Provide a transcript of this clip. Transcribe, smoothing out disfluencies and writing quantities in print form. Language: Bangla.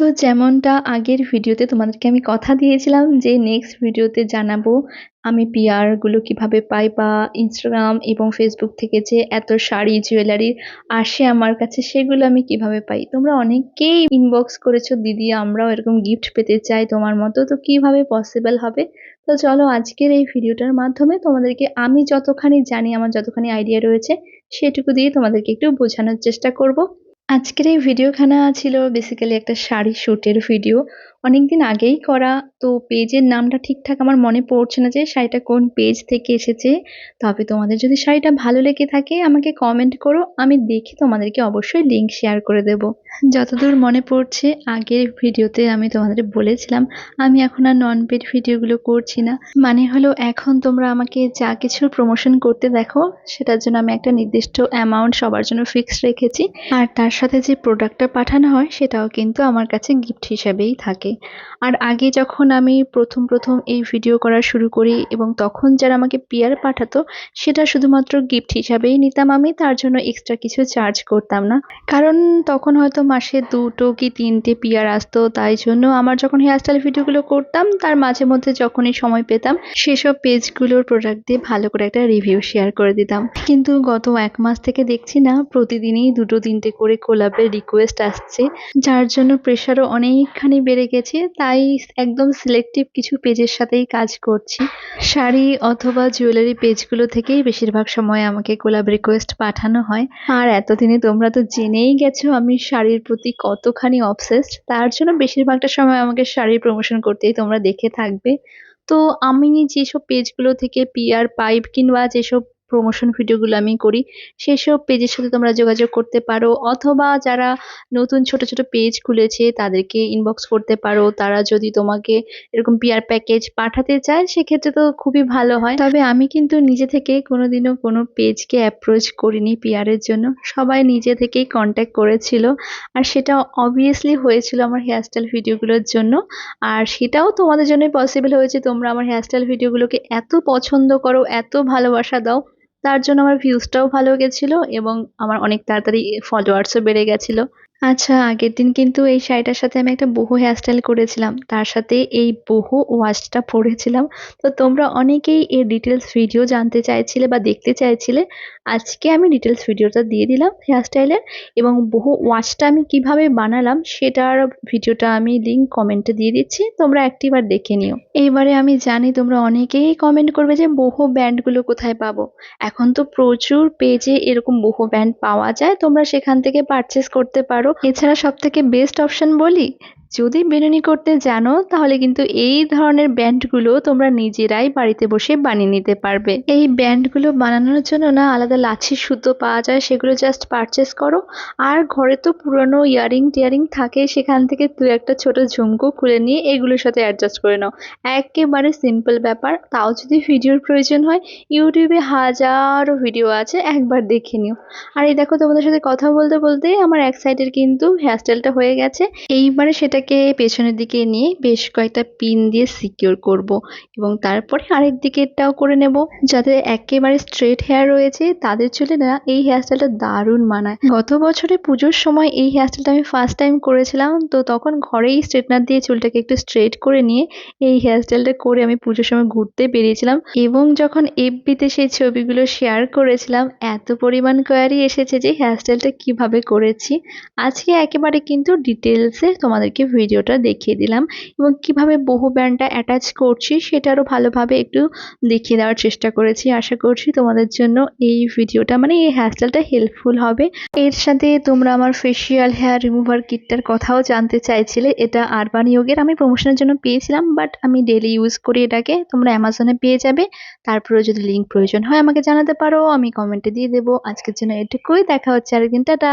তো যেমনটা আগের ভিডিওতে তোমাদেরকে আমি কথা দিয়েছিলাম যে নেক্সট ভিডিওতে জানাবো আমি পিআর গুলো কিভাবে পাই, বা ইনস্টাগ্রাম এবং ফেসবুক থেকে যে এত শাড়ি জুয়েলারি আসে আমার কাছে সেগুলো আমি কিভাবে পাই। তোমরা অনেকেই ইনবক্স করেছো, দিদি আমরাও এরকম গিফট পেতে চাই তোমার মতো, তো কিভাবে পসিবল হবে। তো চলো আজকের এই ভিডিওটার মাধ্যমে তোমাদেরকে আমি যতখানি জানি, আমার যতখানি আইডিয়া রয়েছে সেটুকু দিয়ে তোমাদেরকে একটু বোঝানোর চেষ্টা করব। আজকের এই ভিডিওখানা ছিল বেসিক্যালি একটা শাড়ি শ্যুটের ভিডিও, অনেকদিন আগেই করা। তো পেজের নামটা ঠিকঠাক আমার মনে পড়ছে না যে শাড়িটা কোন পেজ থেকে এসেছে। তবে তোমাদের যদি শাড়িটা ভালো লেগে থাকে আমাকে কমেন্ট করো, আমি দেখে তোমাদেরকে অবশ্যই লিংক শেয়ার করে দেব। যতদূর মনে পড়ছে আগের ভিডিওতে আমি তোমাদের বলেছিলাম আমি এখন আর নন পেড ভিডিওগুলো করছি না। মানে হলো এখন তোমরা আমাকে যা কিছুর প্রমোশন করতে দেখো সেটার জন্য আমি একটা নির্দিষ্ট অ্যামাউন্ট সবার জন্য ফিক্সড রেখেছি, আর তার সাথে যে প্রোডাক্টটা পাঠানো হয় সেটাও কিন্তু আমার কাছে গিফট হিসেবেই থাকে। আর আগে যখন আমি প্রথম এই ভিডিও করা শুরু করি এবং তখন যারা আমাকে পিআর পাঠাতো সেটা শুধুমাত্র গিফট হিসাবেই নিতাম আমি, তার জন্য এক্সট্রা কিছু চার্জ করতাম না। কারণ তখন হয়তো মাসে 2টো কি 3টে পিআর আসতো, তাই জন্য আমার যখন হেয়ারস্টাইল ভিডিওগুলো করতাম তার মাঝে মধ্যে যখনই সময় পেতাম সেসব পেজগুলোর প্রোডাক্ট দিয়ে ভালো করে একটা রিভিউ শেয়ার করে দিতাম। কিন্তু গত 1 মাস থেকে দেখছি না প্রতিদিনই 2-3টে করে কোলাবের রিকোয়েস্ট আসছে, যার জন্য প্রেশারও অনেকখানি বেড়ে গেছে। তাই একদম সিলেক্টিভ কিছু পেজের সাথেই কাজ করছি। শাড়ি অথবা জুয়েলারি পেজগুলো থেকেই বেশিরভাগ সময় আমাকে কোলাব রিকোয়েস্ট পাঠানো হয়। আর এতদিনে তোমরা তো জেনেই গেছো আমি শাড়ির প্রতি কতখানি অবসেসড, তার জন্য বেশিরভাগটা সময় আমাকে শাড়ির প্রমোশন করতেই তোমরা দেখে থাকবে। তো আমি যেসব পেজগুলো থেকে পিআর পাই কিংবা যেসব প্রমোশন ভিডিওগুলো আমি করি সেসব পেজের সাথে তোমরা যোগাযোগ করতে পারো, অথবা যারা নতুন ছোট ছোট পেজ খুলেছে তাদেরকে ইনবক্স করতে পারো। তারা যদি তোমাকে এরকম পিআর প্যাকেজ পাঠাতে চায় সেক্ষেত্রে তো খুবই ভালো হয়। তবে আমি কিন্তু নিজে থেকে কোনোদিনও কোনো পেজকে অ্যাপ্রোচ করিনি পিআর এর জন্য, সবাই নিজে থেকেই কন্ট্যাক্ট করেছিল। আর সেটা অবভিয়াসলি হয়েছিল আমার হেয়ারস্টাইল ভিডিওগুলোর জন্য, আর সেটাও তোমাদের জন্যই পসিবল হয়েছে। তোমরা আমার হেয়ারস্টাইল ভিডিওগুলোকে এত পছন্দ করো, এত ভালোবাসা দাও, তার জন্য আমার ভিউজটাও ভালো গেছিল এবং আমার অনেক তাড়াতাড়ি ফলোয়ার্সও বেড়ে গেছিল। আচ্ছা, আগের দিন কিন্তু এই শাড়িটার সাথে আমি একটা বহু হেয়ারস্টাইল করেছিলাম, তার সাথে এই বহু ওয়াশটা পরেছিলাম। তো তোমরা অনেকেই এর ডিটেলস ভিডিও জানতে চাইছিলে বা দেখতে চাইছিলে, আজকে আমি ডিটেলস ভিডিওটা দিয়ে দিলাম হেয়ারস্টাইলের। এবং বহু ওয়াশটা আমি কিভাবে বানালাম সেটার ভিডিওটা আমি লিংক কমেন্টে দিয়ে দিচ্ছি, তোমরা একটিবার দেখে নিও। এইবারে আমি জানি তোমরা অনেকেই কমেন্ট করবে যে বহু ব্যান্ডগুলো কোথায় পাবো। এখন তো প্রচুর পেজে এরকম বহু ব্যান্ড পাওয়া যায়, তোমরা সেখান থেকে পারচেস করতে পারো। এছাড়া সব থেকে বেস্ট অপশন বলি, যদি বেনুনি করতে জানো তাহলে কিন্তু এই ধরনের ব্যান্ডগুলো তোমরা নিজেরাই বাড়িতে বসে বানিয়ে নিতে পারবে। এই ব্যান্ডগুলো বানানোর জন্য না আলাদা লাচ্ছি সুতো পাওয়া যায়, সেগুলো জাস্ট পারচেস করো। আর ঘরে তো পুরনো ইয়ারিং টিয়ারিং থাকে, সেখান থেকে তুই একটা ছোট ঝুমকো খুলে নিয়ে এগুলোর সাথে অ্যাডজাস্ট করে নাও। একেবারে সিম্পল ব্যাপার। তাও যদি ভিডিওর প্রয়োজন হয় ইউটিউবে হাজারো ভিডিও আছে, একবার দেখে নিও। আর এই দেখো তোমাদের সাথে কথা বলতে বলতে আমার এক সাইডের কিন্তু হেয়ারস্টাইলটা হয়ে গেছে। এইবারে সেটাকে পেছনের দিকে নিয়ে বেশ কয়েকটা পিন দিয়ে সিকিউর করব এবং তারপরে আরেক দিকেরটাও করে নেব। যাদের একেবারে স্ট্রেট হেয়ার রয়েছে তাদের চুলে না এই হেয়ারস্টাইলটা দারুণ মানায়। গত বছরে পুজোর সময় এই হেয়ারস্টাইলটা আমি ফার্স্ট টাইম করেছিলাম, তো তখন ঘরেই স্ট্রেটনার দিয়ে চুলটাকে একটু স্ট্রেট করে নিয়ে এই হেয়ারস্টাইলটা করে আমি পুজোর সময় ঘুরতে বেরিয়েছিলাম। এবং যখন এফবিতে সেই ছবিগুলো শেয়ার করেছিলাম এত পরিমাণ কোয়ারি এসেছে যে হেয়ারস্টাইলটা কিভাবে করেছি। আজকে একেবারে কিন্তু ডিটেলসে তোমাদেরকে ভিডিওটা দেখিয়ে দিলাম এবং কিভাবে বহু ব্যান্ডটা অ্যাটাচ করছি সেটারও ভালোভাবে একটু দেখিয়ে দেওয়ার চেষ্টা করেছি। আশা করছি তোমাদের জন্য এই ভিডিওটা মানে এই হেয়ারস্টাইলটা হেল্পফুল হবে। এর সাথে তোমরা আমার ফেসিয়াল হেয়ার রিমুভার কিটটার কথাও জানতে চাইছিলে, এটা আরবান ইয়োগের আমি প্রমোশনের জন্য পেয়েছিলাম, বাট আমি ডেলি ইউজ করি এটাকে, তোমরা অ্যামাজনে পেয়ে যাবে। তারপরেও যদি লিঙ্ক প্রয়োজন হয় আমাকে জানাতে পারো, আমি কমেন্টে দিয়ে দেবো। আজকের জন্য এটুকুই, দেখা হচ্ছে আরেকদিন, টাটা।